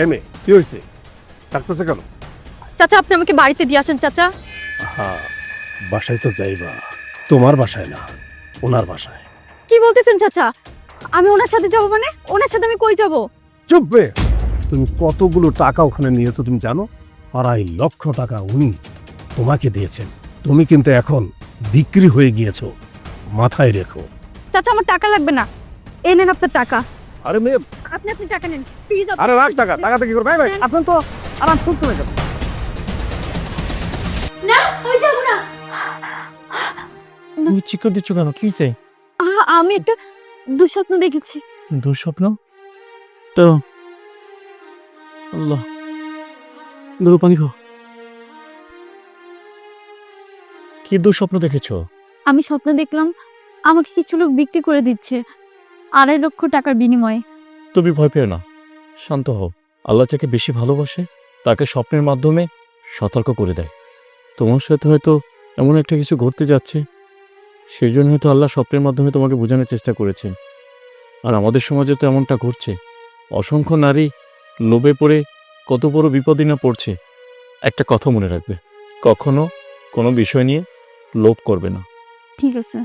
MA কি হয়েছে? ডাকতেছে কেন? চাচা আপনি আমাকে বাড়িতে দিয়ে আসেন চাচা। হ্যাঁ, বাসায় তো যাইবা, তোমার বাসায় না, ওনার বাসায়। কি বলতেছেন চাচা? আমি ওনার সাথে যাব মানে? ওনার সাথে আমি কই যাব? চুপ বে! তুমি কতগুলো টাকা ওখানে নিয়েছো তুমি জানো? 2.5 লক্ষ টাকা উনি তোমাকে দিয়েছেন। তুমি কিন্তু এখন বিক্রি হয়ে গিয়েছো, মাথায় রেখো। চাচা আমার টাকা লাগবে না, এই নেন আপনার টাকা। আরে মেয়ে, আপনি টাকা নেন প্লিজ। আরে রাখ টাকা, টাকাতে কি করবে? ভাই আপনি তো আমার খুব চলে যাবে। না আমি যাব না। তুমি চিৎকার দিচ্ছ কেন? কি হয়েছে? আমি একটা দুঃস্বপ্ন দেখেছি। দুঃস্বপ্ন? তো আল্লাহ, গরু পানি খাও। কি দুঃস্বপ্ন দেখেছো? আমি স্বপ্ন দেখলাম আমাকে কিছু লোক বিক্রি করে দিচ্ছে 2.5 লক্ষ টাকার বিনিময়ে। তুমি ভয় পেও না, শান্ত হও। আল্লাহ যাকে বেশি ভালোবাসে তাকে স্বপ্নের মাধ্যমে সতর্ক করে দেয়। তোমার সাথে হয়তো এমন একটা কিছু ঘটতে যাচ্ছে, সেই জন্য হয়তো আল্লাহ স্বপ্নের মাধ্যমে তোমাকে বোঝানোর চেষ্টা করেছেন। আর আমাদের সমাজে তো এমনটা ঘটছে। অসংখ্য নারী লোভে পড়ে কত বড় বিপদই না পড়ছে। একটা কথা মনে রাখবে, কখনো কোনো বিষয় নিয়ে লোভ করবে না। ঠিক আছে।